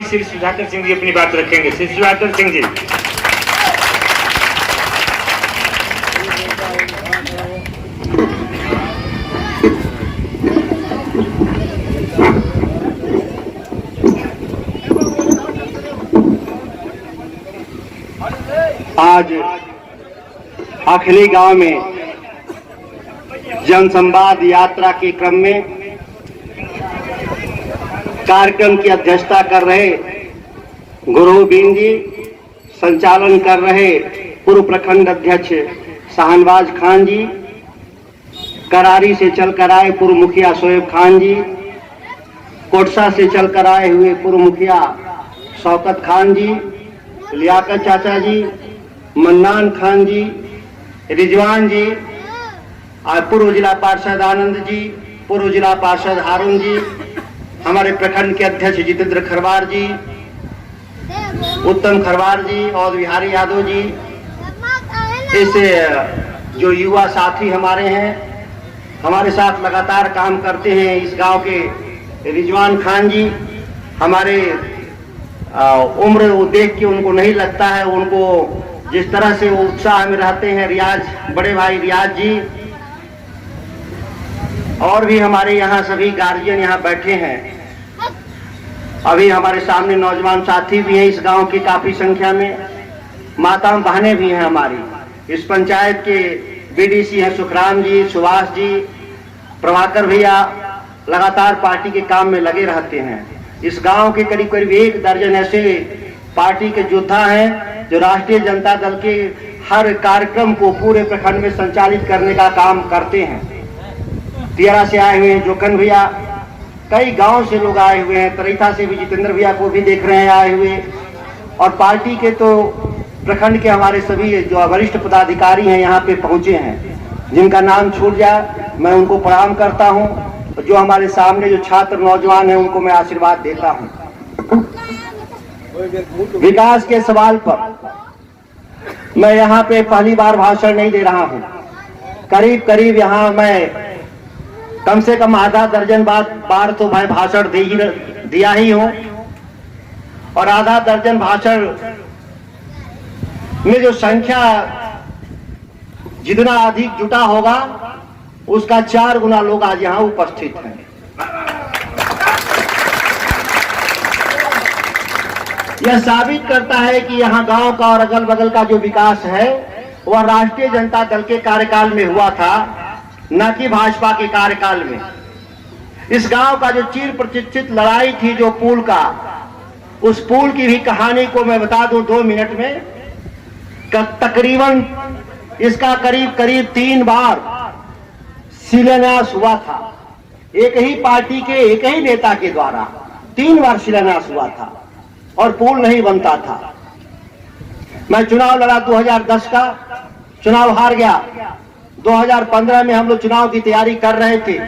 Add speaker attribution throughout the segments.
Speaker 1: श्री सुधाकर सिंह जी अपनी बात रखेंगे। श्री सुधाकर सिंह जी।
Speaker 2: आज आखिरी गांव में जनसंवाद यात्रा के क्रम में कार्यक्रम की अध्यक्षता कर रहे गुरुबीन जी, संचालन कर रहे पूर्व प्रखंड अध्यक्ष शाहनवाज खान जी, करारी से चलकर आए पूर्व मुखिया शोएब खान जी, कोटसा से चलकर आए हुए पूर्व मुखिया शौकत खान जी, लियाकत चाचा जी, मन्नान खान जी, रिजवान जी, पूर्व जिला पार्षद आनंद जी, पूर्व जिला पार्षद हारून जी, हमारे प्रखंड के अध्यक्ष जितेंद्र खरवार जी, उत्तम खरवार जी और बिहारी यादव जी, इस जो युवा साथी हमारे हैं, हमारे साथ लगातार काम करते हैं इस गांव के रिजवान खान जी, हमारे उम्र वो देख के उनको नहीं लगता है, उनको जिस तरह से वो उत्साह में रहते हैं, रियाज बड़े भाई रियाज जी, और भी हमारे यहाँ सभी गार्जियन यहाँ बैठे हैं। अभी हमारे सामने नौजवान साथी भी हैं इस गांव की काफी संख्या में, माता बहनें भी हैं हमारी। इस पंचायत के बीडीसी हैं सुखराम जी, सुभाष जी, प्रभाकर भैया लगातार पार्टी के काम में लगे रहते हैं। इस गांव के करीब करीब 1 दर्जन ऐसे पार्टी के योद्धा हैं जो राष्ट्रीय जनता दल के हर कार्यक्रम को पूरे प्रखंड में संचालित करने का काम करते हैं। तियरा से आए हुए हैं जोकन भैया, कई गांव से लोग आए हुए हैं, तरीथा से भी जितेंद्र भैया को भी देख रहे हैं आए हुए, और पार्टी के तो प्रखंड के हमारे सभी जो वरिष्ठ पदाधिकारी हैं यहाँ पे पहुंचे हैं। जिनका नाम छूट जाए मैं उनको प्रणाम करता हूँ, जो हमारे सामने जो छात्र नौजवान हैं उनको मैं आशीर्वाद देता हूँ। विकास के सवाल पर मैं यहाँ पे पहली बार भाषण नहीं दे रहा हूँ। करीब करीब यहाँ मैं कम से कम आधा दर्जन बार तो मैं भाषण दिया ही हूँ, और आधा दर्जन भाषण में जो संख्या जितना अधिक जुटा होगा उसका 4 गुना लोग आज यहाँ उपस्थित हैं। यह साबित करता है कि यहाँ गांव का और अगल बगल का जो विकास है वह राष्ट्रीय जनता दल के कार्यकाल में हुआ था, न कि भाजपा के कार्यकाल में। इस गांव का जो चिर प्रतिष्ठित लड़ाई थी जो पुल का, उस पुल की भी कहानी को मैं बता दूं 2 मिनट में। तकरीबन इसका करीब करीब 3 बार शिलान्यास हुआ था, एक ही पार्टी के एक ही नेता के द्वारा 3 बार शिलान्यास हुआ था और पुल नहीं बनता था। मैं चुनाव लड़ा 2010 का, चुनाव हार गया। 2015 में हम लोग चुनाव की तैयारी कर रहे थे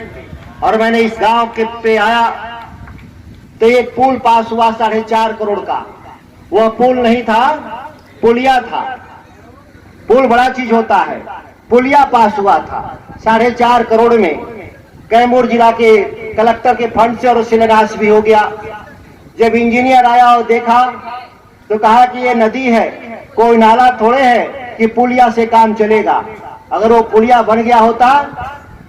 Speaker 2: और मैंने इस गांव के पे आया तो एक पुल पास हुआ 4.5 करोड़ का। वह पुल नहीं था, पुलिया था। पुल बड़ा चीज होता है, पुलिया पास हुआ था 4.5 करोड़ में। कैमूर जिला के कलेक्टर के फंड से और शिलान्यास भी हो गया। जब इंजीनियर आया और देखा तो कहा कि ये नदी है, कोई नाला थोड़े है कि पुलिया से काम चलेगा। अगर वो पुलिया बन गया होता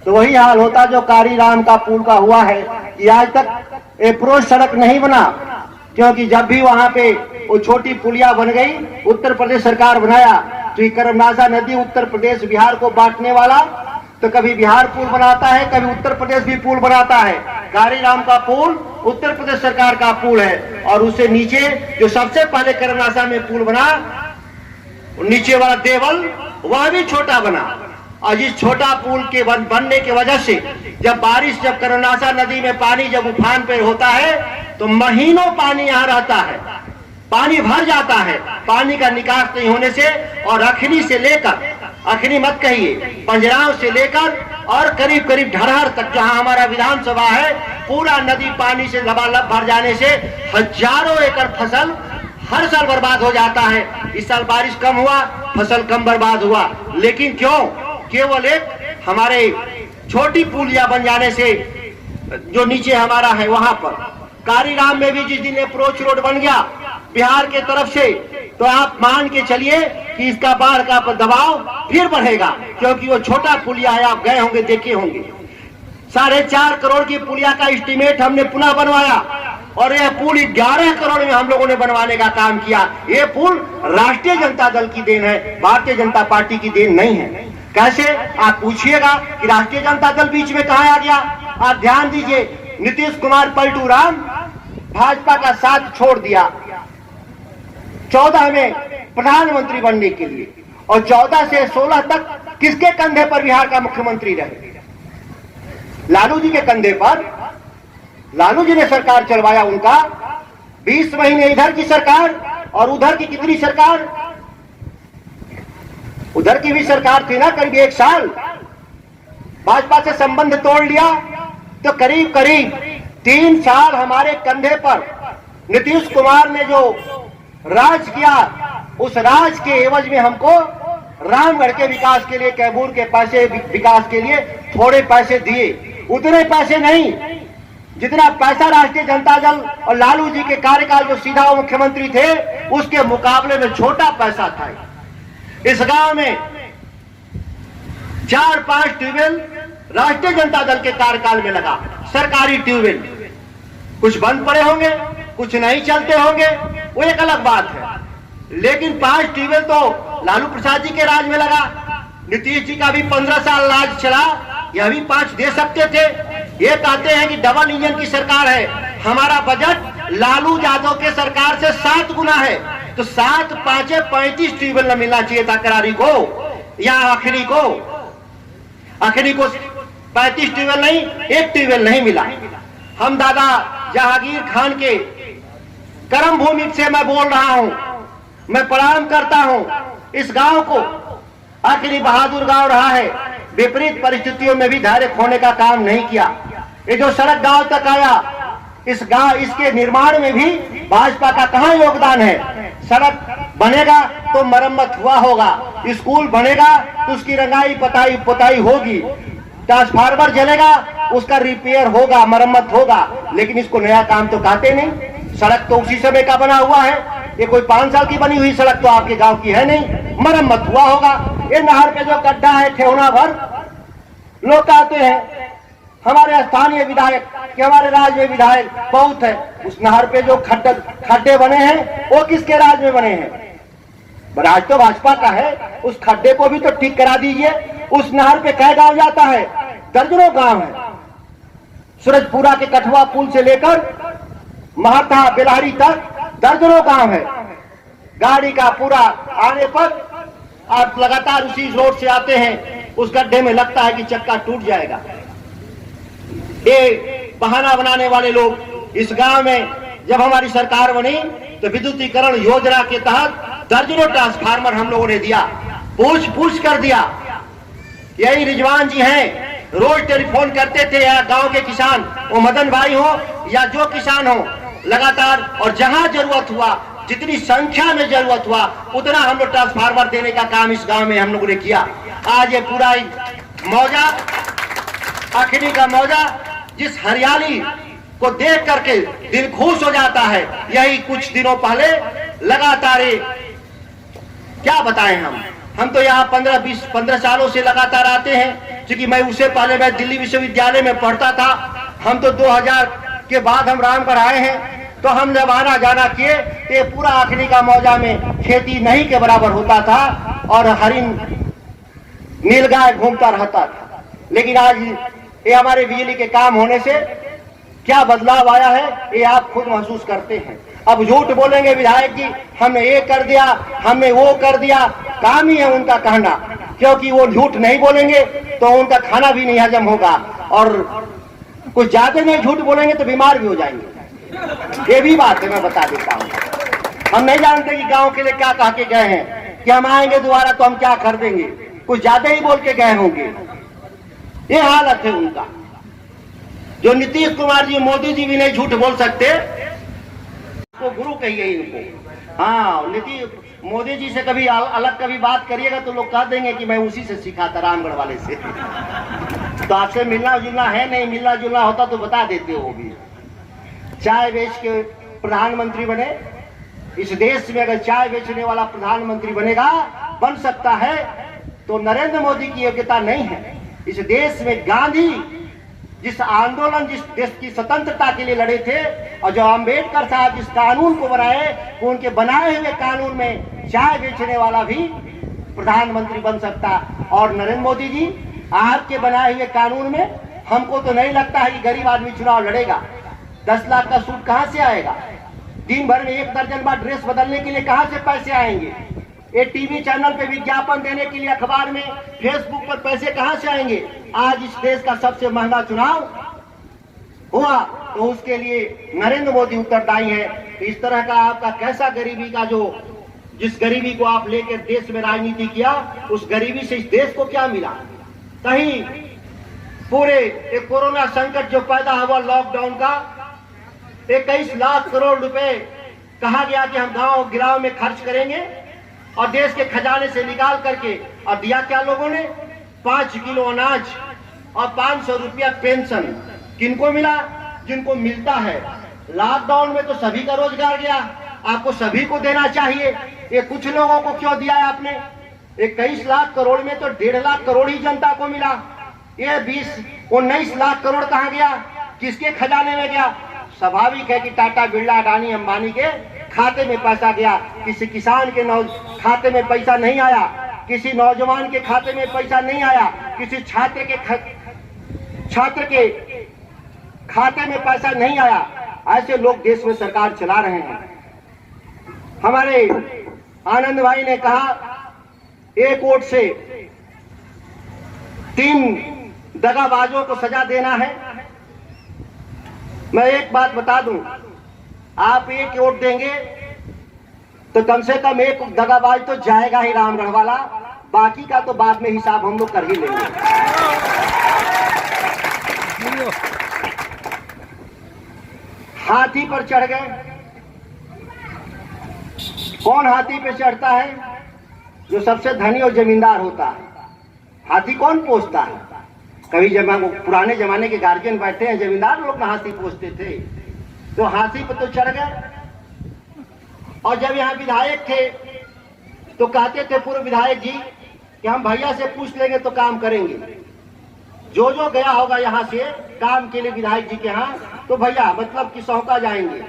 Speaker 2: तो वही हाल होता जो कारीराम का पुल का हुआ है कि आज तक अप्रोच सड़क नहीं बना, क्योंकि जब भी वहां पे वो छोटी पुलिया बन गई, उत्तर प्रदेश सरकार बनाया तो करमनासा नदी उत्तर प्रदेश बिहार को बांटने वाला, तो कभी बिहार पुल बनाता है, कभी उत्तर प्रदेश भी पुल बनाता है। कारीराम का पुल उत्तर प्रदेश सरकार का पुल है, और उससे नीचे जो सबसे पहले करमनासा में पुल बना, नीचे वाला देवल, वह भी छोटा बना। और इस छोटा पुल के बनने की वजह से जब बारिश, जब करमनासा नदी में पानी जब उफान पे होता है तो महीनों पानी यहाँ रहता है, पानी भर जाता है। पानी का निकास नहीं होने से, और अखनी से लेकर, अखनी मत कहिए, पंजराव से लेकर और करीब करीब ढरहर तक जहां हमारा विधानसभा है, पूरा नदी पानी से लबालब भर जाने से हजारों एकड़ फसल हर साल बर्बाद हो जाता है। इस साल बारिश कम हुआ, फसल कम बर्बाद हुआ, लेकिन क्यों? केवल एक हमारे छोटी पुलिया बन जाने से, जो नीचे हमारा है वहां पर, कारीराम में भी जिस दिन अप्रोच रोड बन गया बिहार के तरफ से, तो आप मान के चलिए कि इसका बाढ़ का दबाव फिर बढ़ेगा, क्योंकि वो छोटा पुलिया है, आप गए होंगे, देखे होंगे। 4.5 करोड़ की पुलिया का एस्टीमेट हमने पुनः बनवाया और यह पुल 11 करोड़ में हम लोगों ने बनवाने का काम किया। ये पुल राष्ट्रीय जनता दल की देन है, भारतीय जनता पार्टी की देन नहीं है। कैसे, आप पूछिएगा कि राष्ट्रीय जनता दल बीच में कहां आ गया। आप ध्यान दीजिए, नीतीश कुमार पलटू राम भाजपा का साथ छोड़ दिया 14 में प्रधानमंत्री बनने के लिए, और 14 से 16 तक किसके कंधे पर बिहार का मुख्यमंत्री रहे? लालू जी के कंधे पर। लालू जी ने सरकार चलवाया उनका। 20 महीने इधर की सरकार और उधर की कितनी सरकार? उधर की भी सरकार थी ना करीब 1 साल। भाजपा से संबंध तोड़ लिया तो करीब करीब 3 साल हमारे कंधे पर नीतीश कुमार ने जो राज किया, उस राज के एवज में हमको रामगढ़ के विकास के लिए, कैमूर के पैसे विकास के लिए थोड़े पैसे दिए। उतने पैसे नहीं जितना पैसा राष्ट्रीय जनता दल और लालू जी के कार्यकाल जो सीधा मुख्यमंत्री थे उसके मुकाबले में छोटा पैसा था। इस गांव में 4-5 ट्यूबवेल राष्ट्रीय जनता दल के कार्यकाल में लगा, सरकारी ट्यूबवेल। कुछ बंद पड़े होंगे, कुछ नहीं चलते होंगे, वो एक अलग बात है, लेकिन 5 ट्यूबवेल तो लालू प्रसाद जी के राज में लगा। नीतीश जी का भी 15 साल राज चला, यह भी 5 दे सकते थे। ये कहते हैं कि डबल इंजन की सरकार है, हमारा बजट लालू यादव के सरकार से 7 गुना है, तो 7 5 35 ट्यूबवेल न मिलना चाहिए था करारी को या आखिरी को। आखिरी को 35 ट्यूबवेल नहीं, 1 ट्यूबवेल नहीं मिला। हम दादा जहांगीर खान के कर्म भूमि से मैं बोल रहा हूं, मैं प्रणाम करता हूं इस गांव को। आखिरी बहादुर गांव रहा है, विपरीत परिस्थितियों में भी धैर्य खोने का काम नहीं किया। ये जो सड़क गांव तक आया, इस गांव, इसके निर्माण में भी भाजपा का कहां योगदान है? सड़क बनेगा तो मरम्मत हुआ होगा, स्कूल बनेगा तो उसकी रंगाई पुताई होगी, ट्रांसफार्मर जलेगा उसका रिपेयर होगा, मरम्मत होगा, लेकिन इसको नया काम तो कहते नहीं। सड़क तो उसी समय का बना हुआ है, ये कोई 5 साल की बनी हुई सड़क तो आपके गांव की है नहीं, मरम्मत हुआ होगा। ये नहर पे जो गड्ढा है ठेवना भर, लोग कहते हैं हमारे स्थानीय विधायक कि हमारे राज्य में विधायक बहुत है, उस नहर पे जो खड्डे बने हैं वो किसके राज में बने हैं? राज तो भाजपा का है, उस खड्डे को भी तो ठीक करा दीजिए। उस नहर पे कई गांव जाता है, दर्जनों गांव है। सूरजपुरा के कठुआ पुल से लेकर महाथा बेलारी तक दर्जनों गांव है। गाड़ी का पूरा आने पर आप लगातार उसी रोड से आते हैं, उस गड्ढे में लगता है कि चक्का टूट जाएगा। ये बहाना बनाने वाले लोग इस गांव में जब हमारी सरकार बनी तो विद्युतीकरण योजना के तहत दर्जनों ट्रांसफार्मर हम लोगों ने दिया, पूछ कर दिया। यही रिजवान जी हैं, रोज टेलीफोन करते थे, या गांव के किसान, वो मदन भाई हो या जो किसान हो, लगातार, और जहां जरूरत हुआ, जितनी संख्या में जरूरत हुआ उतना हम लोग ट्रांसफार्मर देने का काम इस गांव में हम लोगों ने किया। आज ये पूरा मौजा, आखिरी का मौजा, जिस हरियाली को देख करके दिल खुश हो जाता है, यही कुछ दिनों पहले लगातार, क्या बताएं हम तो यहाँ 15 सालों से लगातार आते हैं, क्योंकि मैं उससे पहले मैं दिल्ली विश्वविद्यालय में पढ़ता था। हम तो 2000 के बाद हम रामगढ़ आए हैं, तो हम जब आना जाना किए ये पूरा आखिरी का मौजा में खेती नहीं के बराबर होता था और हरिन नीलगाय घूमता रहता था। लेकिन आज ये हमारे बिजली के काम होने से क्या बदलाव आया है ये आप खुद महसूस करते हैं। अब झूठ बोलेंगे विधायक जी, हमने ये कर दिया, हमने वो कर दिया, काम ही है उनका कहना, क्योंकि वो झूठ नहीं बोलेंगे तो उनका खाना भी नहीं हजम होगा, और कुछ ज्यादा नहीं झूठ बोलेंगे तो बीमार भी हो जाएंगे। ये भी बात है, मैं बता देता हूँ। हम नहीं जानते कि गांव के लिए क्या कह के गए हैं कि हम आएंगे दोबारा तो हम क्या कर देंगे, कुछ ज्यादा ही बोल के गए होंगे। ये हालत है उनका। जो नीतीश कुमार जी, मोदी जी भी नहीं झूठ बोल सकते, तो गुरु कहिए इनको। हाँ, नीतीश मोदी जी से कभी अलग कभी बात करिएगा तो लोग कह देंगे कि मैं उसी से सीखा था, रामगढ़ वाले से। तो आपसे मिलना जुलना है नहीं, मिलना जुलना होता तो बता देते हो भी। चाय बेच के प्रधानमंत्री बने। इस देश में अगर चाय बेचने वाला प्रधानमंत्री बनेगा, बन सकता है, तो नरेंद्र मोदी की योग्यता नहीं है। इस देश में गांधी जिस आंदोलन, जिस देश की स्वतंत्रता के लिए लड़े थे, और जो अंबेडकर साहब जिस कानून को बनाए, उनके बनाए हुए कानून में चाय बेचने वाला भी प्रधानमंत्री बन सकता। और नरेंद्र मोदी जी, आपके बनाए हुए कानून में हमको तो नहीं लगता है कि गरीब आदमी चुनाव लड़ेगा। 10 लाख का सूट कहां से आएगा? दिन भर में 1 दर्जन बार ड्रेस बदलने के लिए कहां से पैसे आएंगे? ये टीवी चैनल पे विज्ञापन देने के लिए, अखबार में, फेसबुक पर पैसे कहां से आएंगे? आज इस देश का सबसे महंगा चुनाव हुआ तो उसके लिए नरेंद्र मोदी उत्तरदायी है। इस तरह का आपका कैसा गरीबी का, जो जिस गरीबी को आप लेकर देश में राजनीति किया, उस गरीबी से इस देश को क्या मिला? कहीं पूरे एक कोरोना संकट जो पैदा हुआ लॉकडाउन का, 21 लाख करोड़ रुपए कहा गया कि हम गांव गिराव में खर्च करेंगे और देश के खजाने से निकाल करके, और दिया क्या लोगों ने? 5 किलो अनाज और 500 रुपया पेंशन। किनको मिला? जिनको मिलता है। लॉकडाउन में तो सभी का रोजगार गया, आपको सभी को देना चाहिए। ये कुछ लोगों को क्यों दिया है आपने? 21 लाख करोड़ में तो 1.5 लाख करोड़ ही जनता को मिला। ये 19 लाख करोड़ कहाँ गया? किसके खजाने में गया? स्वाभाविक है कि टाटा, बिरला, अडानी, अंबानी के खाते में पैसा गया। किसी किसान के खाते में पैसा नहीं आया, किसी नौजवान के खाते में पैसा नहीं आया, किसी छात्र के खाते में पैसा नहीं आया। ऐसे लोग देश में सरकार चला रहे हैं। हमारे आनंद भाई ने कहा, एक वोट से 3 दगाबाजों को सजा देना है। मैं एक बात बता दूं, आप 1 वोट देंगे तो कम से कम 1 दगाबाज तो जाएगा ही रामगढ़ वाला, बाकी का तो बाद में हिसाब हम लोग कर ही लेंगे। हाथी पर चढ़ गए। कौन हाथी पे चढ़ता है? जो सबसे धनी और जमींदार होता है। हाथी कौन पोसता है? कभी पुराने जमाने के गार्जियन बैठे हैं, जमींदार लोग ना हाथी पोसते थे, तो हाथी पर तो चढ़ गए। और जब यहाँ विधायक थे तो कहते थे पूर्व विधायक जी कि हम भैया से पूछ लेंगे तो काम करेंगे। जो जो गया होगा यहाँ से काम के लिए विधायक जी के यहाँ, तो भैया मतलब कि सौंका जाएंगे।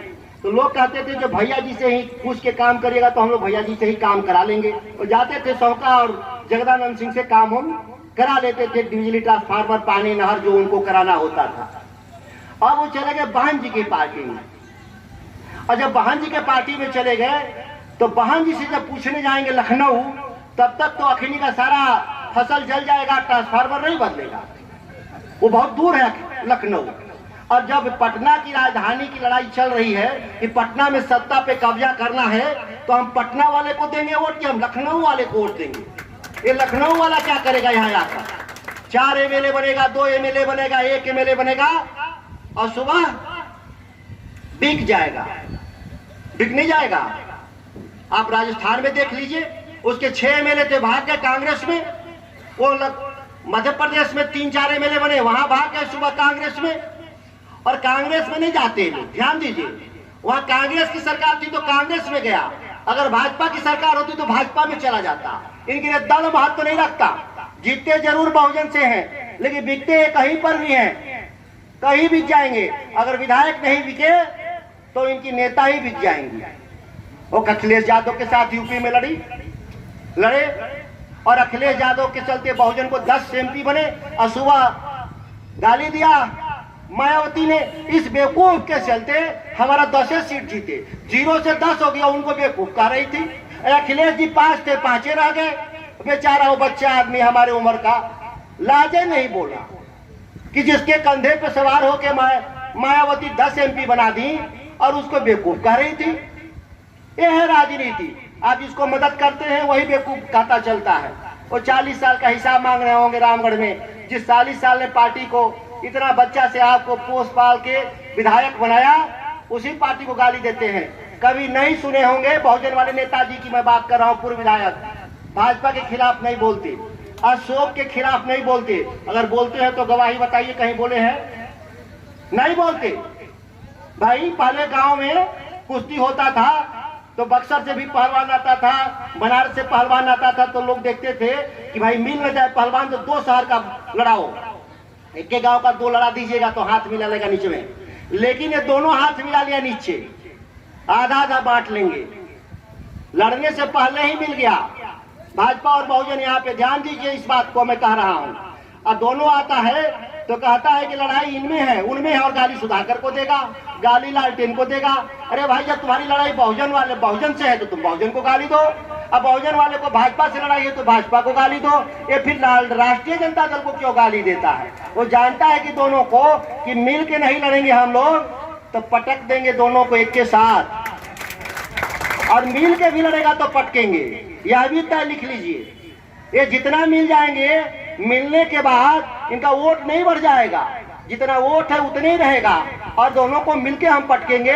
Speaker 2: तो लोग कहते थे जो भैया जी से ही पूछ के काम करिएगा तो हम लोग भैया जी से ही काम करा लेंगे। और जाते थे सौंका और जगदानंद सिंह से काम हम करा लेते थे, बिजली, ट्रांसफार्मर, पानी, नहर जो उनको कराना होता था। अब वो चले गए बहन जी की पार्टी में। और जब बहन जी के पार्टी में चले गए तो बहन जी से जब पूछने जाएंगे लखनऊ, तब तक तो अखनी का सारा फसल जल जाएगा, ट्रांसफार्मर नहीं बदलेगा, वो बहुत दूर है लखनऊ। और जब पटना की राजधानी की लड़ाई चल रही है कि पटना में सत्ता पे कब्जा करना है, तो हम पटना वाले को देंगे वोट कि हम लखनऊ वाले को वोट देंगे? ये लखनऊ वाला क्या करेगा? यहाँ आकर 4 एमएलए बनेगा, 2 एमएलए बनेगा, 1 एमएलए बनेगा और सुबह बिक जाएगा। बिक नहीं जाएगा। आप राजस्थान में देख लीजिए, उसके 6 एमएलए थे, भाग गए कांग्रेस में। वो मध्य प्रदेश में 3-4 एमएलए बने, वहां भाग गए सुबह कांग्रेस में। और कांग्रेस में नहीं जाते लोग, ध्यान दीजिए। वहां कांग्रेस की सरकार थी तो कांग्रेस में गया, अगर भाजपा की सरकार होती तो भाजपा में चला जाता। इनके लिए दल महत्व तो नहीं रखता। जीतते जरूर बहुजन से हैं, लेकिन बिकते कहीं पर भी हैं, कहीं बिक जाएंगे। अगर विधायक नहीं बिके तो इनकी नेता ही बिक जाएंगे। वो अखिलेश यादव के साथ यूपी में लड़े और अखिलेश यादव के चलते बहुजन को 10 एमपी बने और सुबह गाली दिया मायावती ने। इस बेवकूफ के चलते हमारा 10 सीट जीते, 0 से 10 हो गया, उनको बेवकूफ कह रही थी। अखिलेश जी 5 थे, 5 रह गए। बेचारा वो बच्चा आदमी हमारे उम्र का लाजे नहीं बोला कि जिसके कंधे पे सवार होके मायावती 10 एमपी बना दी और उसको बेवकूफ कह रही थी। ये है राजनीति। आप जिसको मदद करते हैं वही बेवकूफ कहता चलता है। वो 40 साल का हिसाब मांग रहे होंगे रामगढ़ में। जिस 40 साल ने पार्टी को इतना बच्चा से आपको पोस पाल के विधायक बनाया, उसी पार्टी को गाली देते हैं। कभी नहीं सुने होंगे बहुजन वाले नेताजी की मैं बात कर रहा हूँ, पूर्व विधायक भाजपा के खिलाफ नहीं बोलते, अशोक के खिलाफ नहीं बोलते। अगर बोलते हैं तो गवाही बताइए कहीं बोले हैं? नहीं बोलते। भाई पहले गांव में कुश्ती होता था तो बक्सर से भी पहलवान आता था, बनारस से पहलवान आता था, तो लोग देखते थे कि भाई मिल न जाए पहलवान तो 2 शहर का लड़ाओ, एक के गांव का 2 लड़ा दीजिएगा तो हाथ मिला लेगा नीचे में। लेकिन ये दोनों हाथ मिला लिया नीचे, आधा आधा बांट लेंगे, लड़ने से पहले ही मिल गया। भाजपा और बहुजन यहाँ पे ध्यान दीजिए, इस बात को मैं कह रहा हूँ। अब दोनों आता है तो कहता है कि लड़ाई इनमें है उनमें है, और गाली सुधाकर को देगा, गाली लालटेन को देगा। अरे भाई जब तुम्हारी लड़ाई बहुजन से है तो तुम बहुजन को गाली दो, अब बहुजन वाले को भाजपा से लड़ाई है तो भाजपा को गाली दो। ये फिर राष्ट्रीय जनता दल को क्यों गाली देता है? वो जानता है कि दोनों को कि मिल के नहीं लड़ेंगे हम लोग तो पटक देंगे दोनों को एक के साथ, और मिल के भी लड़ेगा तो पटकेंगे। यह भी तय लिख लीजिए, ये जितना मिल जाएंगे मिलने के बाद इनका वोट नहीं बढ़ जाएगा, जितना वोट है उतने ही रहेगा, और दोनों को मिलके हम पटकेंगे।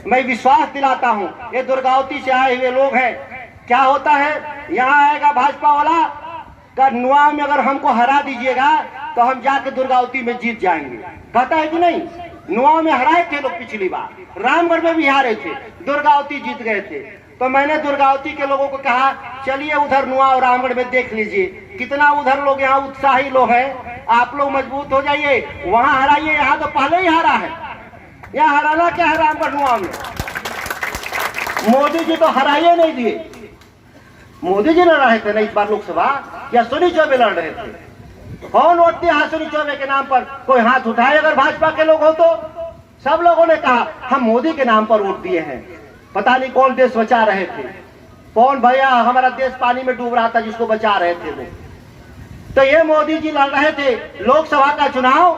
Speaker 2: मैं विश्वास दिलाता हूं, ये दुर्गावती से आए हुए लोग हैं। क्या होता है, यहाँ आएगा भाजपा वाला का नुआ में अगर हमको हरा दीजिएगा तो हम जाके दुर्गावती में जीत जाएंगे, कहता है कि नहीं? नुआ में हराए थे लोग पिछली बार, रामगढ़ में भी हारे थे, दुर्गावती जीत गए थे। तो मैंने दुर्गावती के लोगों को कहा चलिए उधर नुआ और रामगढ़ में देख लीजिए कितना उधर लोग, यहाँ उत्साही लोग हैं, आप लोग मजबूत हो जाइए, वहां हराइए, यहाँ तो पहले ही हारा है। यहाँ हराना क्या है? रामगढ़ नुआ में मोदी जी तो हराइए नहीं दिए। मोदी जी लड़ रहे थे ना इस बार लोकसभा, या सोनी चौबे लड़ रहे थे? कौन वोट दिया सोनी चौबे के नाम पर? कोई हाथ उठाए अगर भाजपा के लोग हो तो? सब लोगों ने कहा हम मोदी के नाम पर वोट दिए हैं। पता नहीं कौन देश बचा रहे थे, कौन भैया हमारा देश पानी में डूब रहा था जिसको बचा रहे थे लोग। तो ये मोदी जी लड़ रहे थे लोकसभा का चुनाव,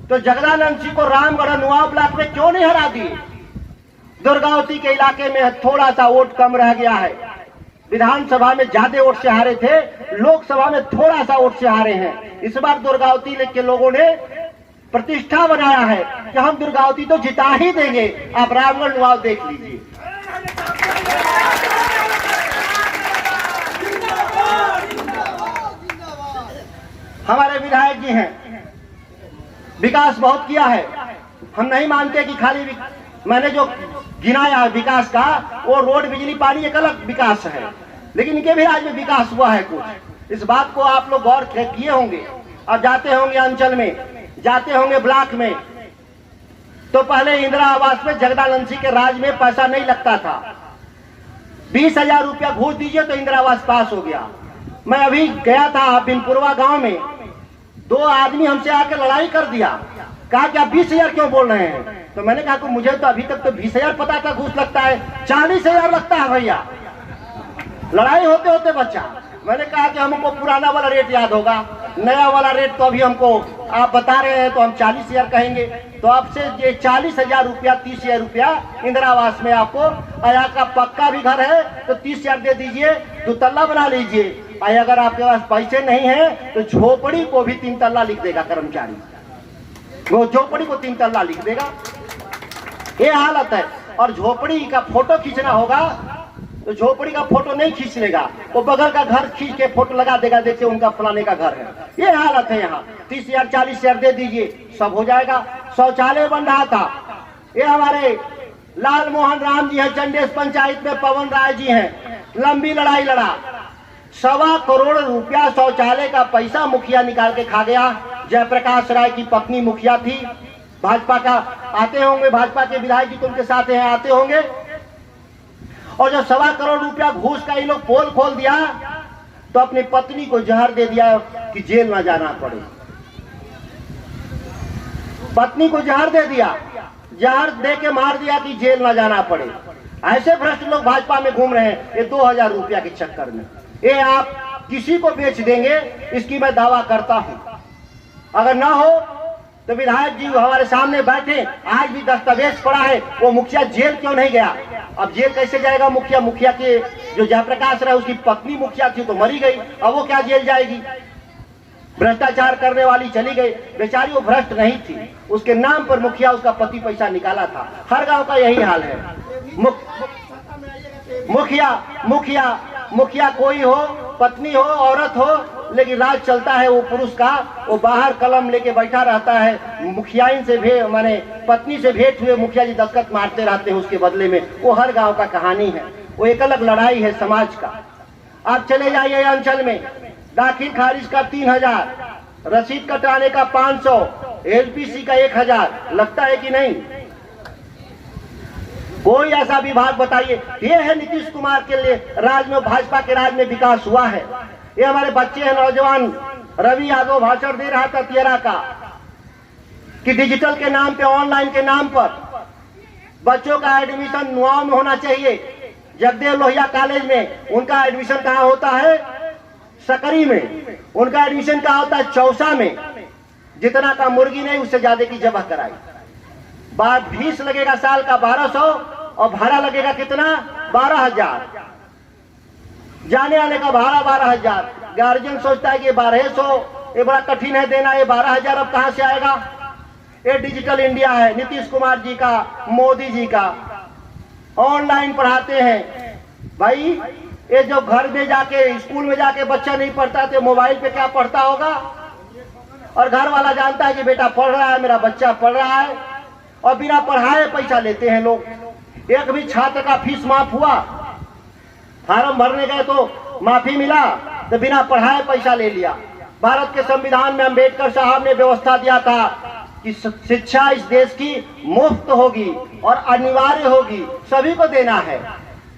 Speaker 2: तो जगदानंद सिंह को रामगढ़ नुआ ब्लॉक में क्यों नहीं हरा दिए? दुर्गावती के इलाके में थोड़ा सा वोट कम रह गया है, विधानसभा में ज्यादा वोट से हारे थे, लोकसभा में थोड़ा सा वोट से हारे हैं। इस बार दुर्गावती के लोगों ने प्रतिष्ठा बनाया है कि हम दुर्गावती तो जिता ही देंगे, आप रामगढ़ नुआ देख लीजिए। हमारे विधायक जी हैं, विकास बहुत किया है, हम नहीं मानते कि खाली मैंने जो गिनाया विकास का वो रोड बिजली पानी एक अलग विकास है, लेकिन इनके भी राज्य में विकास हुआ है कुछ। इस बात को आप लोग गौर किए होंगे, अब जाते होंगे अंचल में, जाते होंगे ब्लॉक में, तो पहले इंदिरा आवास में जगदानंद सिंह के राज में पैसा नहीं लगता था, 20,000 रुपया घूस दीजिए तो इंदिरा आवास पास हो गया। मैं अभी गया था बिनपुरवा गांव में, 2 आदमी हमसे आकर लड़ाई कर दिया, कहा कि आप 20,000 क्यों बोल रहे हैं? तो मैंने कहा कि मुझे तो अभी तक तो 20,000 पता था घूस लगता है, 40,000 लगता है भैया। लड़ाई होते होते बच्चा, मैंने कहा कि हमको पुराना वाला रेट याद होगा, नया वाला रेट तो अभी हमको आप बता रहे हैं तो हम 40,000 कहेंगे। तो आपसे ये 40,000 रुपया 30,000 रुपया इंदिरा आवास में आपको, आया का पक्का भी घर है तो 30,000 दे दीजिए, 2 तल्ला बना लीजिए। अगर आपके पास पैसे नहीं है तो झोपड़ी को भी 3 तल्ला लिख देगा कर्मचारी, वो झोपड़ी को 3 तल्ला लिख देगा। ये हालत है। और झोपड़ी का फोटो खींचना होगा तो झोपड़ी का फोटो नहीं खींच लेगा, वो बगल का घर खींच के फोटो लगा देगा, देखिए उनका फलाने का घर है। ये हालत है यहाँ। 30,000 40,000 दे दीजिए, सब हो जाएगा। शौचालय बन रहा था, ये हमारे लाल मोहन राम जी हैं, चंडेस पंचायत में पवन राय जी हैं, लंबी लड़ाई लड़ा, 1.25 करोड़ रुपया शौचालय का पैसा मुखिया निकाल के खा गया। जयप्रकाश राय की पत्नी मुखिया थी, भाजपा का, आते होंगे भाजपा के विधायक जी तो उनके साथ हैं, आते होंगे। और जब 1.25 करोड़ रुपया घूस का ये लोग पोल खोल दिया तो अपनी पत्नी को जहर दे दिया कि जेल ना जाना पड़े। पत्नी को जहर दे दिया, जहर दे के मार दिया कि जेल ना जाना पड़े। ऐसे भ्रष्ट लोग भाजपा में घूम रहे हैं, ये 2,000 रुपया के चक्कर में। ये आप किसी को बेच देंगे, इसकी मैं दावा करता हूं। अगर ना हो तो विधायक जी हमारे सामने बैठे, आज भी दस्तावेज पड़ा है, वो मुखिया जेल क्यों नहीं गया? अब जेल कैसे जाएगा मुखिया? मुखिया के जो जयप्रकाश राय उसकी पत्नी मुखिया थी तो मरी गई, अब वो क्या जेल जाएगी? भ्रष्टाचार करने वाली चली गई, बेचारी वो भ्रष्ट नहीं थी, उसके नाम पर मुखिया उसका पति पैसा निकाला था। हर गांव का यही हाल है। मुखिया कोई हो पत्नी हो, औरत हो, लेकिन राज चलता है वो पुरुष का। वो बाहर कलम लेके बैठा रहता है, मुखियाइन से माने पत्नी से भेंट हुए मुखिया जी दस्तखत मारते रहते हैं उसके बदले में। वो हर गांव का कहानी है, वो एक अलग लड़ाई है समाज का। आप चले जाइए अंचल में, दाखिल खारिज का 3000, रसीद कटाने का 500, एलपीसी का 1000, लगता है कि नहीं? कोई ऐसा विभाग बताइए। ये है नीतीश कुमार के लिए राज में, भाजपा के राज में विकास हुआ है। ये हमारे बच्चे हैं, नौजवान रवि यादव भाषण दे रहा था तियरा का कि डिजिटल के नाम पे, ऑनलाइन के नाम पर बच्चों का एडमिशन नुआव में होना चाहिए। जगदेव लोहिया कॉलेज में उनका एडमिशन कहाँ होता है? सकरी में। उनका एडमिशन कहाँ होता है? चौसा में। जितना का मुर्गी नहीं, उससे ज्यादा की जगह कराई। फीस लगेगा साल का 1200 और भाड़ा लगेगा कितना? 12,000। जाने आने का भाड़ा 12,000। गार्जियन सोचता है कि 1200 ये बड़ा कठिन है देना, ये 12,000 अब कहां से आएगा? ये डिजिटल इंडिया है, नीतीश कुमार जी का, मोदी जी का। ऑनलाइन पढ़ाते हैं भाई। ये जो घर में जाके, स्कूल में जाके बच्चा नहीं पढ़ता तो मोबाइल पे क्या पढ़ता होगा? और घर वाला जानता है कि बेटा पढ़ रहा है, मेरा बच्चा पढ़ रहा है, और बिना पढ़ाए पैसा लेते हैं लोग। एक भी छात्र का फीस माफ हुआ? फार्म भरने गए तो माफी मिला, तो बिना पढ़ाए पैसा ले लिया। भारत के संविधान में अंबेडकर साहब ने व्यवस्था दिया था कि शिक्षा इस देश की मुफ्त होगी और अनिवार्य होगी, सभी को देना है।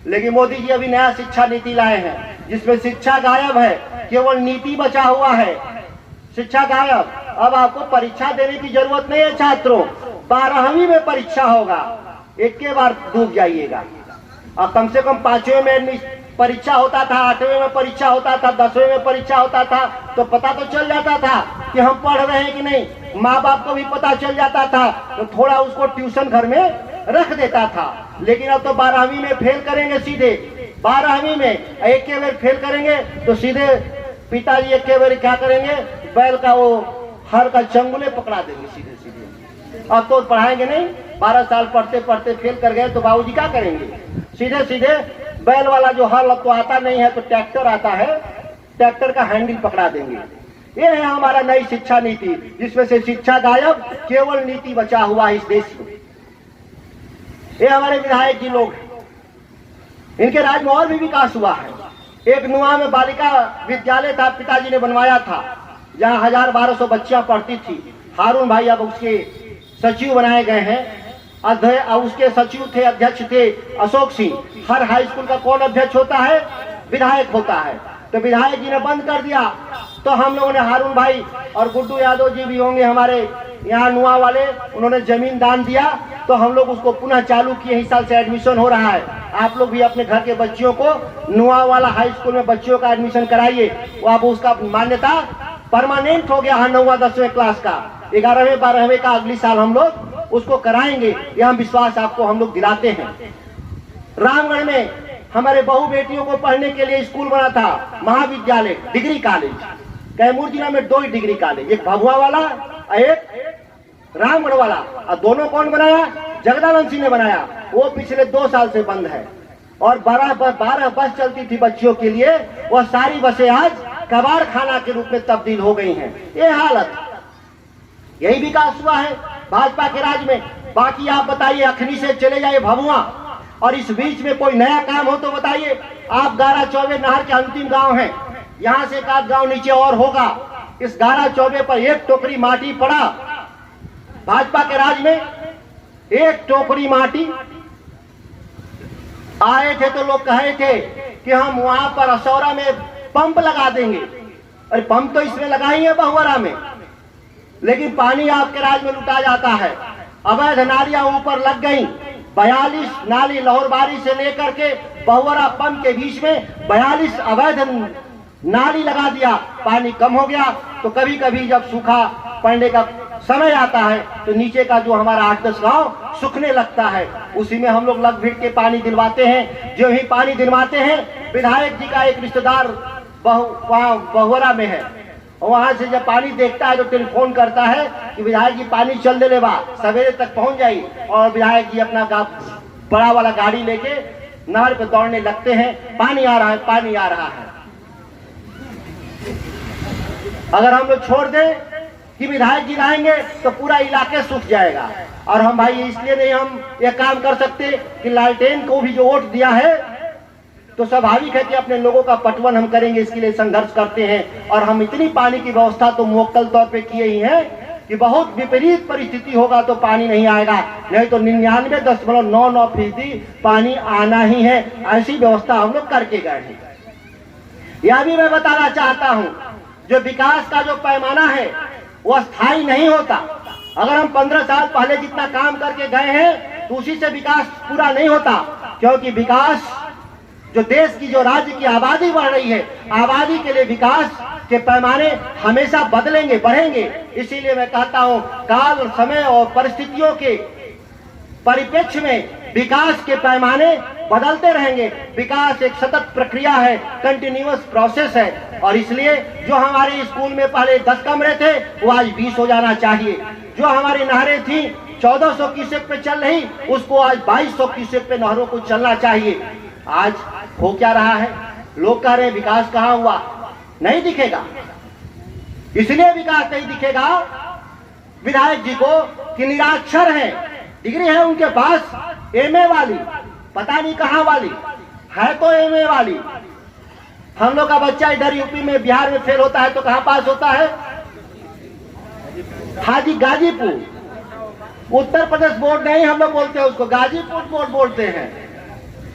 Speaker 2: लेकिन मोदी जी अभी नया शिक्षा नीति लाए हैं जिसमें शिक्षा गायब है, केवल नीति बचा हुआ है। शिक्षा गायब। अब आपको परीक्षा देने की जरूरत नहीं है छात्रों, 12वीं में परीक्षा होगा, एक के बार डूब जाइएगा। और कम से कम 5वीं में परीक्षा होता था, 8वीं में परीक्षा होता था, 10वीं में परीक्षा होता था, तो पता तो चल जाता था कि हम पढ़ रहे हैं कि नहीं। माँ बाप को भी पता चल जाता था, तो थोड़ा उसको ट्यूशन घर में रख देता था। लेकिन अब तो 12वीं में फेल करेंगे सीधे, 12वीं में एक के बार फेल करेंगे तो सीधे पिताजी एक के बार क्या करेंगे? बैल का वो हर का चंगुले पकड़ा देंगे सीधे सीधे। अब तो पढ़ाएंगे नहीं। 12 साल पढ़ते पढ़ते फेल कर गए तो बाबूजी क्या करेंगे? सीधे सीधे बैल वाला जो हल अब तो आता नहीं है तो ट्रैक्टर आता है, ट्रैक्टर का हैंडल पकड़ा देंगे। ये है हमारा नई शिक्षा नीति, जिसमें से शिक्षा गायब, केवल नीति बचा हुआ इस देश में। ये हमारे विधायक जी लोग हैं, इनके राज में और भी विकास हुआ है। एक नुआ में बालिका विद्यालय था, पिताजी ने बनवाया था, जहाँ 1000-1200 बच्चियां पढ़ती थी। हारून भाई अब उसके सचिव बनाए गए हैं। उसके सचिव थे, अध्यक्ष थे अशोक सिंह। हर हाई स्कूल का कौन अध्यक्ष होता है? विधायक होता है। तो विधायक जी ने बंद कर दिया, तो हम लोगों ने, हारून भाई और गुड्डू यादव जी भी होंगे हमारे यहाँ नुआ वाले, उन्होंने जमीन दान दिया, तो हम लोग उसको पुनः चालू किए। इस साल से एडमिशन हो रहा है। आप लोग भी अपने घर के बच्चियों को नुआ वाला हाई स्कूल में बच्चियों का एडमिशन कराइए। वो अब उसका मान्यता परमानेंट हो गया है 9वीं-10वीं क्लास का। 11वीं-12वीं का अगली साल हम लोग उसको कराएंगे, यह विश्वास आपको हम लोग दिलाते हैं। रामगढ़ में हमारे बहू बेटियों को पढ़ने के लिए स्कूल बना था, महाविद्यालय, डिग्री कॉलेज। कैमूर जिला में 2 डिग्री कॉलेज, एक भभुआ वाला और एक रामगढ़ वाला। और दोनों कौन बनाया? जगदानंद सिंह ने बनाया। वो पिछले 2 साल से बंद है। और 12 बस चलती थी बच्चियों के लिए, वह सारी बसें आज कबाड़ खाना के रूप में तब्दील हो गई हैं। ये हालत, यही विकास हुआ है भाजपा के राज में। बाकी आप बताइए, अखनी से चले जाइए भभुआ, और इस बीच में कोई नया काम हो तो बताइए। आप गारा चौबे नहर के अंतिम गांव हैं, यहाँ से एक आध गांव नीचे और होगा। इस गारा चौबे पर 1 टोकरी माटी पड़ा भाजपा के राज में, 1 टोकरी माटी। आए थे तो लोग कहे थे कि हम वहां पर असौरा में पंप लगा देंगे। अरे पंप तो इसमें लगाई है बहुवरा में, लेकिन पानी आपके राज में लुटा जाता है। अवैध नालियां ऊपर लग गई। 42 नाली लहरबारी से लेकर के बहुवरा पंप के बीच में 42 अवैध नाली लगा दिया। पानी कम हो गया तो कभी कभी जब सूखा पड़ने का समय आता है तो नीचे का जो हमारा 8-10 गांव सूखने लगता है, उसी में हम लोग लग भिड़ के पानी दिलवाते हैं। जो ही पानी दिलवाते हैं, विधायक जी का एक रिश्तेदार बहुवरा में है, वहां से जब पानी देखता है तो टेलीफोन करता है कि विधायक जी पानी चल दे ले बा, सवेरे तक पहुंच जाई। और विधायक जी अपना बड़ा वाला गाड़ी लेके नहर पे दौड़ने लगते हैं, पानी आ रहा है, पानी आ रहा है। अगर हम लोग छोड़ दें कि विधायक जी आएंगे तो पूरा इलाके सूख जाएगा। और हम भाई इसलिए नहीं हम ये काम कर सकते कि लालटेन को भी जो वोट दिया है तो स्वाभाविक है कि अपने लोगों का पटवन हम करेंगे, इसके लिए संघर्ष करते हैं। और हम इतनी पानी की व्यवस्था तो मुवक्कल तौर पे किए ही हैं कि बहुत विपरीत परिस्थिति होगा तो पानी नहीं आएगा, नहीं तो 99.99% पानी आना ही है। ऐसी व्यवस्था हम लोग करके गए हैं। यह भी मैं बताना चाहता हूं, जो विकास का जो पैमाना है वो स्थायी नहीं होता। अगर हम 15 साल पहले जितना काम करके गए हैं तो उसी से विकास पूरा नहीं होता, क्योंकि विकास जो देश की जो राज्य की आबादी बढ़ रही है, आबादी के लिए विकास के पैमाने हमेशा बदलेंगे, बढ़ेंगे। इसीलिए मैं कहता हूं काल, समय और परिस्थितियों के परिप्रेक्ष्य में विकास के पैमाने बदलते रहेंगे। विकास एक सतत प्रक्रिया है, कंटिन्यूअस प्रोसेस है। और इसलिए जो हमारे स्कूल में पहले 10 कमरे थे वो आज 20 हो जाना चाहिए। जो हमारी नहरें थी 1400 क्यूसेक पे चल रही, उसको आज 2200 क्यूसेक पे नहरों को चलना चाहिए। आज हो क्या रहा है? लोग कह रहे हैं विकास कहाँ हुआ? नहीं दिखेगा। इसलिए विकास नहीं दिखेगा विधायक जी को कि निराक्षर है, डिग्री है उनके पास एमए वाली, पता नहीं कहां वाली है, तो एमए वाली। हम लोग का बच्चा इधर यूपी में, बिहार में फेल होता है तो कहां पास होता है? हाजी गाजीपुर। उत्तर प्रदेश बोर्ड नहीं हम लोग बोलते हैं उसको, गाजीपुर बोर्ड बोलते हैं।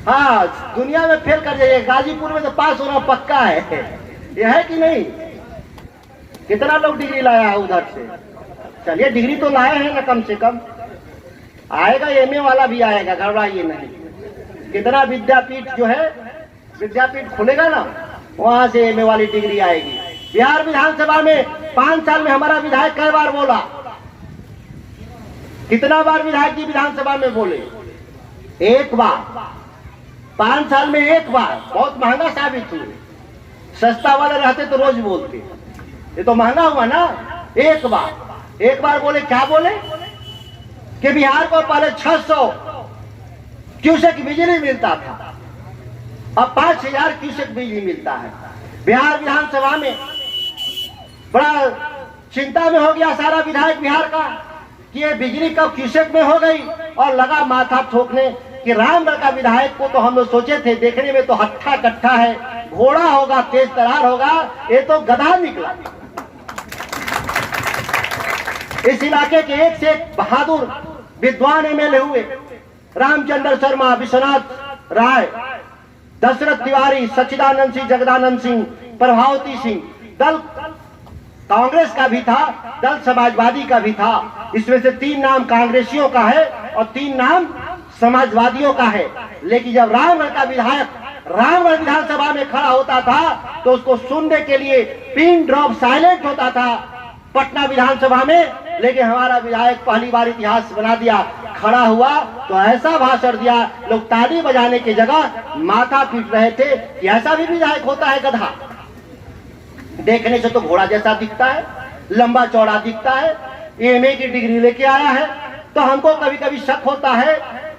Speaker 2: हाँ, दुनिया में फेल कर जाइए, गाजीपुर में तो पास होना पक्का है। यह है कि नहीं? कितना लोग डिग्री लाया है उधर से? चलिए डिग्री तो लाए हैं ना, कम से कम आएगा, एमए वाला भी आएगा, घबराइए नहीं। कितना विद्यापीठ जो है, विद्यापीठ खुलेगा ना, वहां से एमए वाली डिग्री आएगी। बिहार विधानसभा में 5 साल में हमारा विधायक कई बार बोला? कितना बार विधायक जी विधानसभा में बोले? एक बार। 5 साल में एक बार। बहुत महंगा साबित हुए। सस्ता वाले रहते तो रोज बोलते, ये तो महंगा हुआ ना। एक बार बोले। क्या बोले? कि बिहार को पहले 600 क्यूसेक बिजली मिलता था, अब 5000 क्यूसेक बिजली मिलता है। बिहार विधानसभा में बड़ा चिंता में हो गया सारा विधायक बिहार का कि ये बिजली कब क्यूसेक में हो गई, और लगा माथा ठोकने कि रामगढ़ का विधायक को तो हम लोग सोचे थे देखने में तो हट्ठा कट्ठा है, घोड़ा होगा, तेज तरार होगा, ये तो गधा निकला। इस इलाके के एक से एक बहादुर विद्वान एमएलए हुए। रामचंद्र शर्मा, विश्वनाथ राय, दशरथ तिवारी, सच्चिदानंद सिंह, जगदानंद सिंह, प्रभावती सिंह। दल कांग्रेस का भी था, दल समाजवादी का भी था। इसमें से 3 नाम कांग्रेसियों का है और 3 नाम समाजवादियों का है। लेकिन जब रामगढ़ का विधायक रामगढ़ विधानसभा में खड़ा होता था तो उसको सुनने के लिए पिन ड्रॉप साइलेंट होता था पटना विधानसभा में। लेकिन हमारा विधायक पहली बार इतिहास बना दिया, खड़ा हुआ तो ऐसा भाषण दिया, लोग ताली बजाने की जगह माथा पीट रहे थे कि ऐसा भी विधायक होता है गधा। देखने से तो घोड़ा जैसा दिखता है, लंबा चौड़ा दिखता है, एमए की डिग्री लेके आया है। तो हमको कभी कभी शक होता है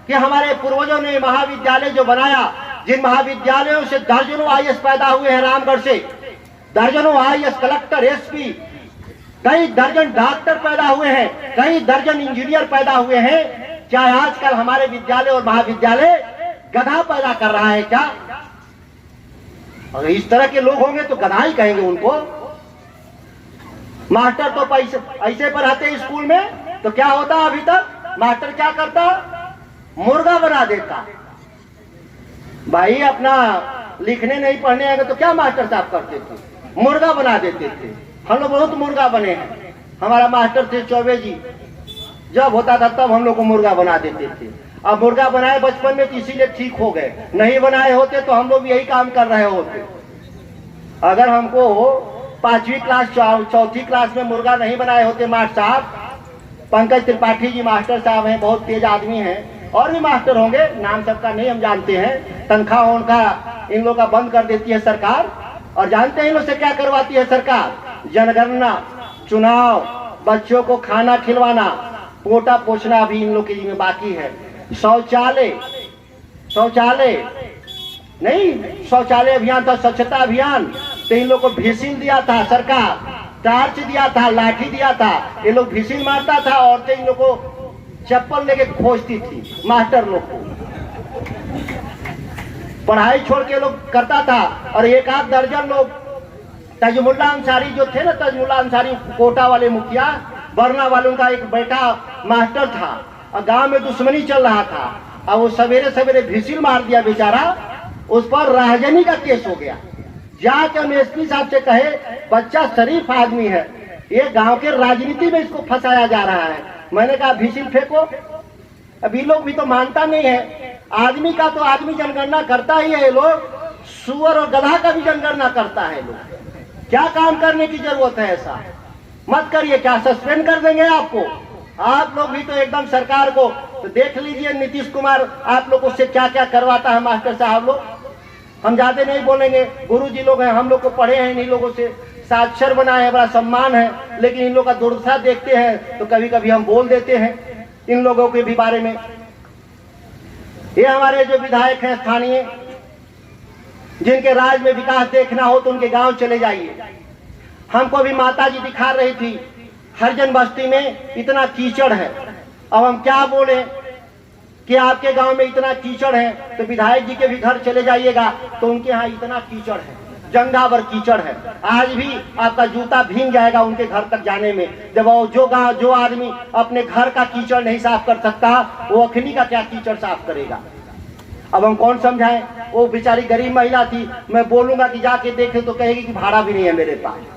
Speaker 2: कि हमारे पूर्वजों ने महाविद्यालय जो बनाया, जिन महाविद्यालयों से दर्जनों आईएएस पैदा हुए हैं, रामगढ़ से दर्जनों आईएएस, कलेक्टर, एसपी, कई दर्जन डॉक्टर पैदा हुए हैं, कई दर्जन इंजीनियर पैदा हुए हैं। क्या आजकल हमारे विद्यालय और महाविद्यालय गधा पैदा कर रहा है क्या? अगर इस तरह के लोग होंगे तो गधा ही कहेंगे उनको। मास्टर तो पैसे ऐसे पढ़ाते स्कूल में तो क्या होता अभी तक? मास्टर क्या करता? मुर्गा बना देता। भाई अपना लिखने नहीं पढ़ने आएंगे तो क्या मास्टर साहब करते थे? मुर्गा बना देते थे। हम लोग बहुत मुर्गा बने हैं। हमारा मास्टर थे चौबे जी, जब होता था तब हम लोग को मुर्गा बना देते थे। अब मुर्गा बनाए बचपन में तो इसीलिए ठीक हो गए, नहीं बनाए होते तो हम लोग यही काम कर रहे होते। अगर हमको 5वीं क्लास 4थी क्लास में मुर्गा नहीं बनाए होते मास्टर साहब, पंकज त्रिपाठी जी मास्टर साहब हैं, बहुत तेज आदमी हैं, और भी मास्टर होंगे, नाम सबका नहीं हम जानते हैं। तनख्वाह उनका इन लोग का बंद कर देती है सरकार। और जानते हैं इन लोग से क्या करवाती है सरकार? जनगणना, चुनाव, बच्चों को खाना खिलवाना, पोटा पोछना अभी इन लोग के जिम्मे बाकी है। शौचालय नहीं, शौचालय अभियान था, स्वच्छता अभियान, तो इन लोग को भेसिल दिया था सरकार। टार्च दिया था, लाठी दिया था, ये लोग भिसिल मारता था, औरतें इन लोग को चप्पल लेके खोजती थी मास्टर लोग को। पढ़ाई छोड़ के लोग करता था। और एक आध दर्जन लोग, तजमुल्ला अंसारी जो थे ना, तजमुल्ला अंसारी कोटा वाले मुखिया, बरना वालों का एक बेटा मास्टर था और गांव में दुश्मनी चल रहा था, और वो सवेरे सवेरे भिसिल मार दिया बेचारा, उस पर राहजनी का केस हो गया। जाके हम एसपी साहब से कहे, बच्चा शरीफ आदमी है, ये गांव के राजनीति में इसको फंसाया जा रहा है। मैंने कहा भिसिल फेंको। अभी लोग भी तो मानता नहीं है, आदमी का तो आदमी जनगणना करता ही है, ये लोग सुअर और गधा का भी जनगणना करता है। लोग क्या काम करने की जरूरत है? ऐसा मत करिए। क्या सस्पेंड कर देंगे आपको? आप लोग भी तो एकदम सरकार को तो देख लीजिए, नीतीश कुमार आप लोग उससे क्या क्या करवाता है। मास्टर साहब लोग, हम ज्यादा नहीं बोलेंगे, गुरुजी लोग हैं, हम लोग को पढ़े हैं, इन लोगों से साक्षर बनाए हैं, बड़ा सम्मान है, लेकिन इन लोग का दुर्दशा देखते हैं तो कभी कभी हम बोल देते हैं इन लोगों के भी बारे में। ये हमारे जो विधायक हैं स्थानीय, जिनके राज में विकास देखना हो तो उनके गांव चले जाइए। हमको भी माता जी दिखा रही थी, हरिजन बस्ती में इतना कीचड़ है। अब हम क्या बोले कि आपके गांव में इतना कीचड़ है, तो विधायक जी के भी घर चले जाइएगा तो उनके यहाँ इतना कीचड़ है, जंगा भर कीचड़ है। आज भी आपका जूता भीग जाएगा उनके घर तक जाने में। जब जो आदमी अपने घर का कीचड़ नहीं साफ कर सकता, वो अखनी का क्या कीचड़ साफ करेगा? अब हम कौन समझाएं? वो बेचारी गरीब महिला थी, मैं बोलूंगा कि जाके देखे तो कहेगी कि भाड़ा भी नहीं है मेरे पास।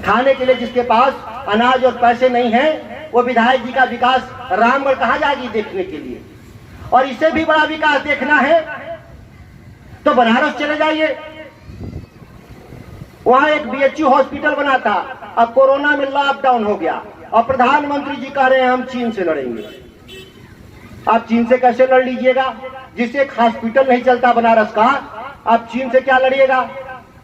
Speaker 2: खाने के लिए जिसके पास अनाज और पैसे नहीं है, वो विधायक जी का विकास रामगढ़ कहाँ जाएगी देखने के लिए? और इससे भी बड़ा विकास देखना है तो बनारस चले जाइए। वहां एक बीएचयू हॉस्पिटल बना था, अब कोरोना में लॉकडाउन हो गया और प्रधानमंत्री जी कह रहे हैं हम चीन से लड़ेंगे। आप चीन से कैसे लड़ लीजिएगा? जिससे एक हॉस्पिटल नहीं चलता बनारस का, आप चीन से क्या लड़िएगा?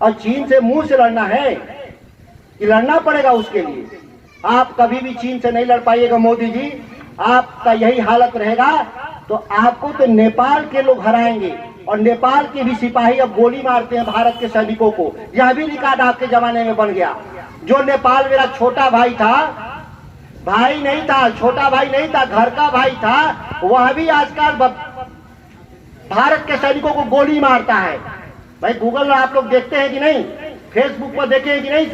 Speaker 2: और चीन से मुंह से लड़ना है कि लड़ना पड़ेगा उसके लिए? आप कभी भी चीन से नहीं लड़ पाइएगा मोदी जी। आपका यही हालत रहेगा तो आपको तो नेपाल के लोग हराएंगे, और नेपाल के भी सिपाही अब गोली मारते हैं भारत के सैनिकों को। यह भी रिकॉर्ड आपके जमाने में बन गया। जो नेपाल मेरा छोटा भाई था, भाई नहीं था, छोटा भाई नहीं था, घर का भाई था, वह भी आजकल भारत के सैनिकों को गोली मारता है। भाई गूगल में आप लोग देखते हैं कि नहीं? फेसबुक पर देखे हैं कि नहीं?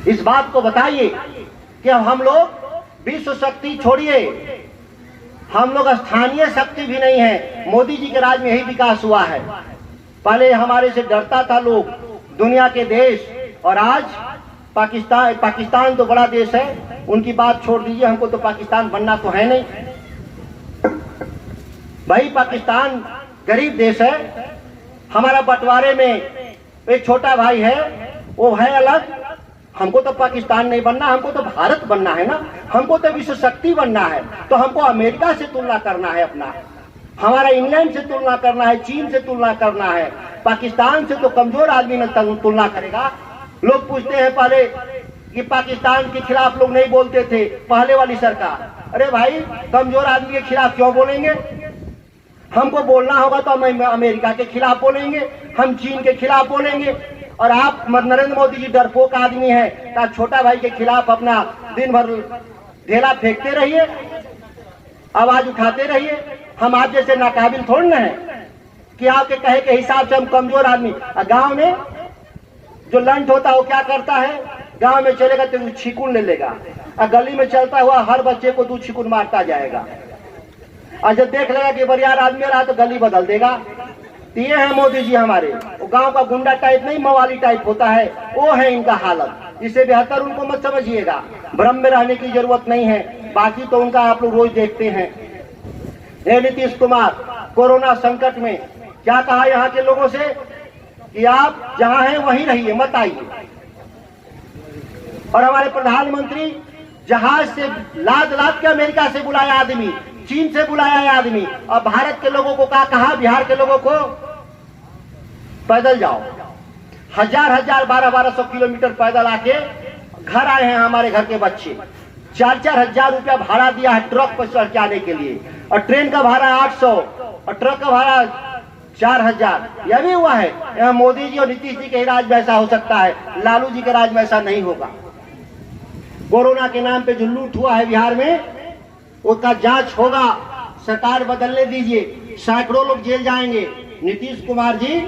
Speaker 2: इस बात को बताइए कि हम लोग विश्व शक्ति छोड़िए, हम लोग स्थानीय शक्ति भी नहीं है। मोदी जी के राज में यही विकास हुआ है। पहले हमारे से डरता था लोग, दुनिया के देश, और आज पाकिस्तान तो बड़ा देश है, उनकी बात छोड़ दीजिए, हमको तो पाकिस्तान बनना तो है नहीं भाई। पाकिस्तान गरीब देश है। हमारा बंटवारे में एक छोटा भाई है, वो है अलग। हमको तो पाकिस्तान नहीं बनना, हमको तो भारत बनना है ना, हमको तो विश्व शक्ति बनना है। तो हमको अमेरिका से तुलना करना है अपना, हमारा इंग्लैंड से तुलना करना है, चीन से तुलना करना है। पाकिस्तान से तो कमजोर आदमी न तुलना करेगा। लोग पूछते हैं पहले कि पाकिस्तान के खिलाफ लोग नहीं बोलते थे पहले वाली सरकार। अरे भाई, कमजोर आदमी के खिलाफ क्यों बोलेंगे? हमको बोलना होगा तो हम अमेरिका के खिलाफ बोलेंगे, हम चीन के खिलाफ बोलेंगे। और आप नरेंद्र मोदी जी डरपोक आदमी है, तो छोटा भाई के खिलाफ अपना दिन भर ढेला फेंकते रहिए, आवाज उठाते रहिए। हम आप जैसे नाकाबिल थोड़ी ना है कि आपके कहे के हिसाब से हम कमजोर आदमी। गांव में जो लंच होता है वो क्या करता है? गांव में चलेगा तो छिकुन ले लेगा, और गली में चलता हुआ हर बच्चे को 2 छिकुन मारता जाएगा, और जब देख लेगा कि बरियार आदमी रहा तो गली बदल देगा। ये है मोदी जी हमारे। वो गांव का गुंडा टाइप नहीं, मवाली टाइप होता है, वो है इनका हालत। इससे बेहतर उनको मत समझिएगा, भ्रम में रहने की जरूरत नहीं है। बाकी तो उनका आप लोग रोज देखते हैं। नीतीश कुमार कोरोना संकट में क्या कहा यहाँ के लोगों से कि आप जहां हैं वहीं रहिए, मत आइए। और हमारे प्रधानमंत्री जहाज से लाद के अमेरिका से बुलाया आदमी, चीन से बुलाया आदमी, और भारत के लोगों को क्या कहा? बिहार के लोगों को पैदल जाओ। 1000 1200 किलोमीटर पैदल आके घर आए हैं हमारे घर के बच्चे। 4 हजार रुपया भाड़ा दिया है ट्रक पर चढ़ के आने के लिए, और ट्रेन का भाड़ा 800 और ट्रक का भाड़ा 4,000 यह भी हुआ है। मोदी जी और नीतीश जी के राज में ऐसा हो सकता है, लालू जी के राज में ऐसा नहीं होगा। कोरोना के नाम पे जो लूट हुआ है बिहार में, उसका जांच होगा। सरकार बदलने दीजिए, सैकड़ों लोग जेल जाएंगे। नीतीश कुमार जी,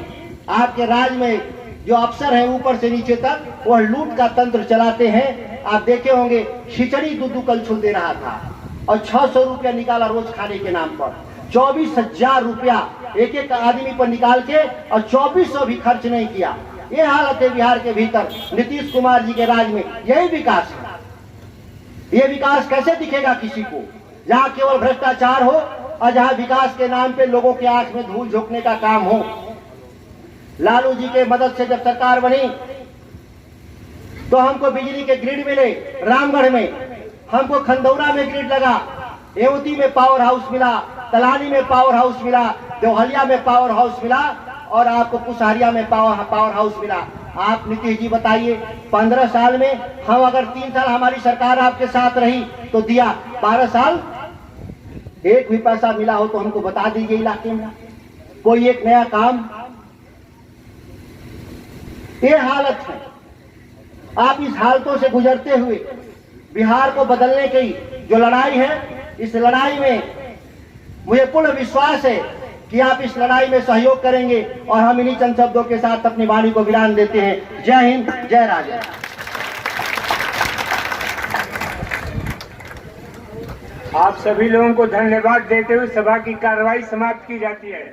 Speaker 2: आपके राज में जो अफसर हैं ऊपर से नीचे तक वह लूट का तंत्र चलाते हैं। आप देखे होंगे खिचड़ी दूध कल छुल दे रहा था और 600 रुपया निकाला रोज खाने के नाम पर। 24,000 रुपया एक एक आदमी पर निकाल के और 2400 भी खर्च नहीं किया। ये हालत है बिहार के भीतर नीतीश कुमार जी के राज में। यही विकास है। ये विकास कैसे दिखेगा किसी को, जहाँ केवल भ्रष्टाचार हो और जहाँ विकास के नाम पे लोगों के आंख में धूल झोंकने का काम हो। लालू जी के मदद से जब सरकार बनी तो हमको बिजली के ग्रिड मिले रामगढ़ में, हमको खंडौरा में ग्रिड लगा, एवती में पावर हाउस मिला, तलानी में पावर हाउस मिला, देवहलिया में पावर हाउस मिला और आपको कुशहरिया में पावर हाउस मिला। आप नीतीश जी बताइए, 15 साल में हम अगर 3 साल हमारी सरकार आपके साथ रही तो दिया, 12 साल एक भी पैसा मिला हो तो हमको बता दीजिए इलाके में कोई एक नया काम। ये हालत है। आप इस हालतों से गुजरते हुए बिहार को बदलने की जो लड़ाई है, इस लड़ाई में मुझे पूर्ण विश्वास है कि आप इस लड़ाई में सहयोग करेंगे और हम इन्हीं चंद शब्दों के साथ अपनी वाणी को विराम देते हैं। जय हिंद, जय राजा।
Speaker 1: आप सभी लोगों को धन्यवाद देते हुए सभा की कार्रवाई समाप्त की जाती है।